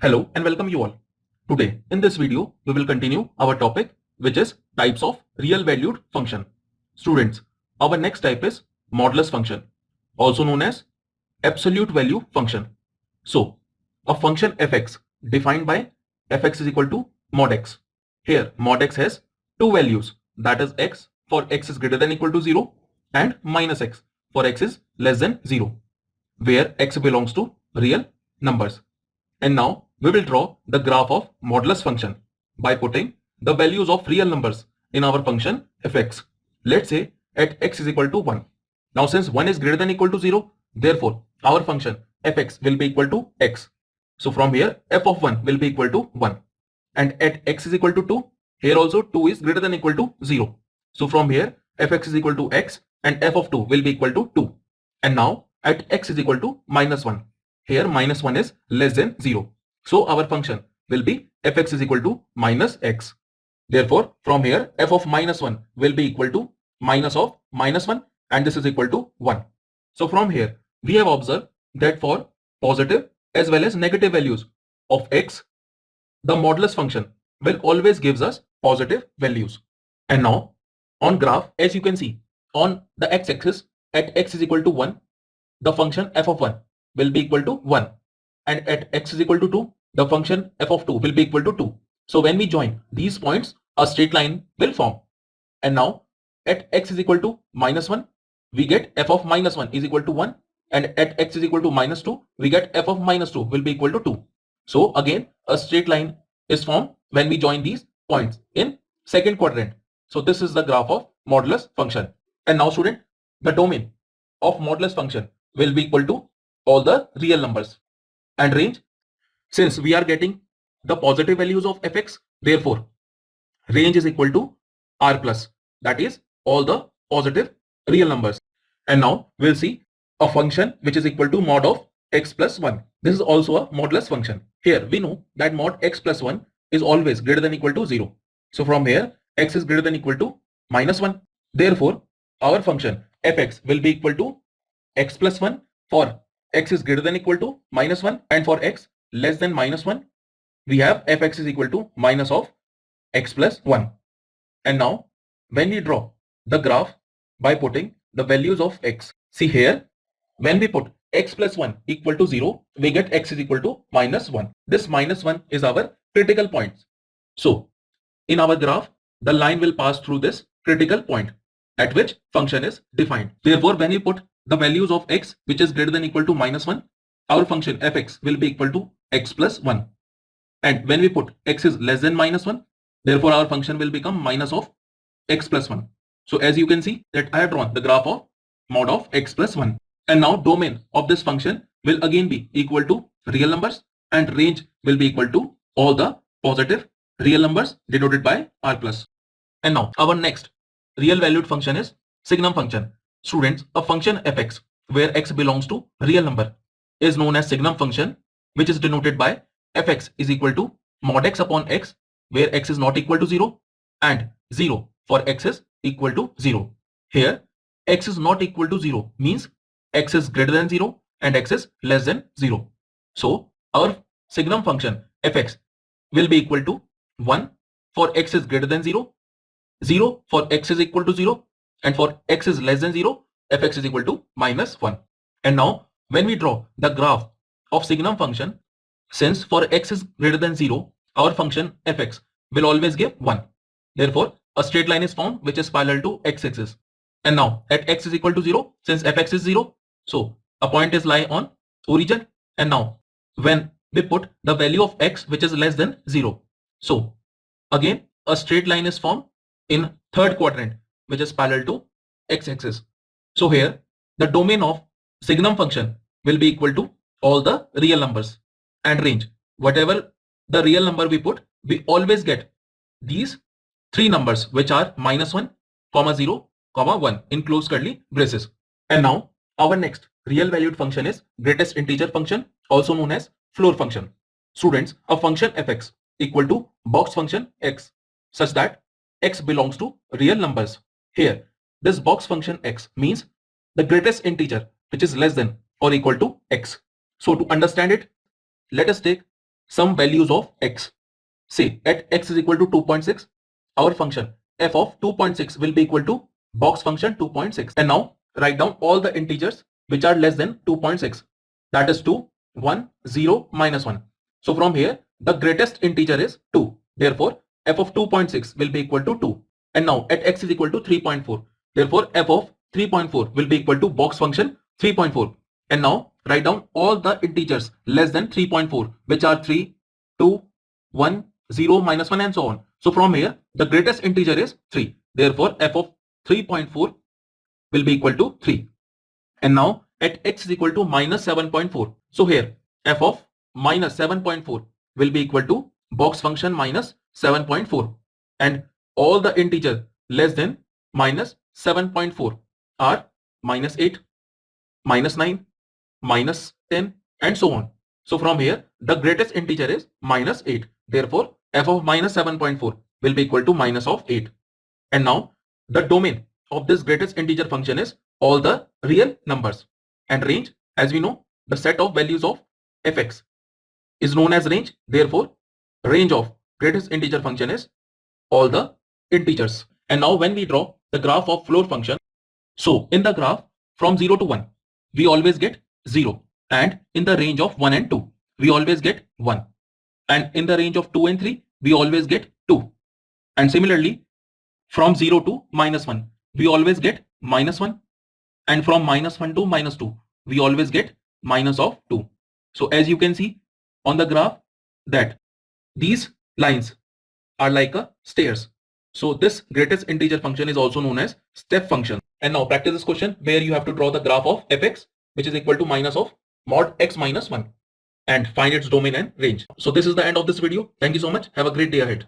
Hello and welcome you all. Today in this video we will continue our topic which is types of real valued function. Students, our next type is modulus function, also known as absolute value function. So a function fx defined by fx is equal to mod x. Here mod x has two values, that is x for x is greater than equal to 0 and minus x for x is less than 0, where x belongs to real numbers. And now we will draw the graph of modulus function by putting the values of real numbers in our function fx. Let's say at x is equal to 1. Now since 1 is greater than equal to 0, therefore our function fx will be equal to x. So from here f of 1 will be equal to 1. And at x is equal to 2, here also 2 is greater than equal to 0. So from here fx is equal to x and f of 2 will be equal to 2. And now at x is equal to minus 1. Here minus 1 is less than 0. So our function will be fx is equal to minus x. Therefore, from here f of minus 1 will be equal to minus of minus 1 and this is equal to 1. So from here we have observed that for positive as well as negative values of x, the modulus function will always gives us positive values. And now on graph, as you can see, on the x-axis at x is equal to 1, the function f of 1 will be equal to 1, and at x is equal to 2, the function f of 2 will be equal to 2. So when we join these points, a straight line will form. And now at x is equal to minus 1, we get f of minus 1 is equal to 1, and at x is equal to minus 2, we get f of minus 2 will be equal to 2. So again a straight line is formed when we join these points in second quadrant. So this is the graph of modulus function. And now student, the domain of modulus function will be equal to all the real numbers, and range, since we are getting the positive values of fx, therefore range is equal to r plus, that is all the positive real numbers. And now we'll see a function which is equal to mod of x plus 1. This is also a modulus function. Here we know that mod x plus 1 is always greater than equal to 0. So from here x is greater than equal to minus 1. Therefore our function fx will be equal to x plus 1 for x is greater than equal to minus 1, and for x less than minus 1 we have fx is equal to minus of x plus 1. And now when we draw the graph by putting the values of x, see here when we put x plus 1 equal to 0, we get x is equal to minus 1. This minus 1 is our critical point. So in our graph the line will pass through this critical point at which function is defined. Therefore when we put the values of x which is greater than equal to minus 1, our function fx will be equal to x plus 1. And when we put x is less than minus 1, therefore our function will become minus of x plus 1. So as you can see that I have drawn the graph of mod of x plus 1. And now domain of this function will again be equal to real numbers, and range will be equal to all the positive real numbers denoted by r plus. And now our next real valued function is signum function. Students, a function fx where x belongs to real number is known as signum function, which is denoted by fx is equal to mod x upon x, where x is not equal to 0, and 0 for x is equal to 0. Here x is not equal to 0 means x is greater than 0 and x is less than 0. So our signum function fx will be equal to 1 for x is greater than 0, 0 for x is equal to 0, and for x is less than 0, fx is equal to minus 1. And now when we draw the graph of signum function, since for x is greater than 0, our function fx will always give 1. Therefore a straight line is formed which is parallel to x-axis. And now at x is equal to 0, since fx is 0, so a point is lie on origin. And now when we put the value of x which is less than 0, so again a straight line is formed in third quadrant which is parallel to x-axis. So here the domain of signum function will be equal to all the real numbers, and range, whatever the real number we put, we always get these three numbers which are minus 1, comma 0, comma 1 in close curly braces. And now our next real valued function is greatest integer function, also known as floor function. Students, a function fx equal to box function x such that x belongs to real numbers. Here this box function x means the greatest integer which is less than or equal to x. So to understand it, let us take some values of x. Say at x is equal to 2.6, our function f of 2.6 will be equal to box function 2.6. And now write down all the integers which are less than 2.6. That is 2, 1, 0, minus 1. So from here, the greatest integer is 2. Therefore, f of 2.6 will be equal to 2. And now at x is equal to 3.4. Therefore, f of 3.4 will be equal to box function 3.4. And now write down all the integers less than 3.4, which are 3, 2, 1, 0, minus 1, and so on. So from here, the greatest integer is 3. Therefore, f of 3.4 will be equal to 3. And now at x is equal to minus 7.4. So here, f of minus 7.4 will be equal to box function minus 7.4. And all the integers less than minus 7.4 are minus 8, minus 9, minus 10, and so on. So from here, the greatest integer is minus 8. Therefore, f of minus 7.4 will be equal to minus of 8. And now the domain of this greatest integer function is all the real numbers. And range, as we know, the set of values of fx is known as range. Therefore, range of greatest integer function is all the integers. And now when we draw the graph of floor function, so in the graph from 0 to 1, we always get 0. And in the range of 1 and 2, we always get 1. And in the range of 2 and 3, we always get 2. And similarly, from 0 to minus 1, we always get minus 1. And from minus 1 to minus 2, we always get minus of 2. So as you can see on the graph that these lines are like a stairs. So this greatest integer function is also known as step function. And now practice this question where you have to draw the graph of fx, which is equal to minus of mod x minus 1, and find its domain and range. So this is the end of this video. Thank you so much. Have a great day ahead.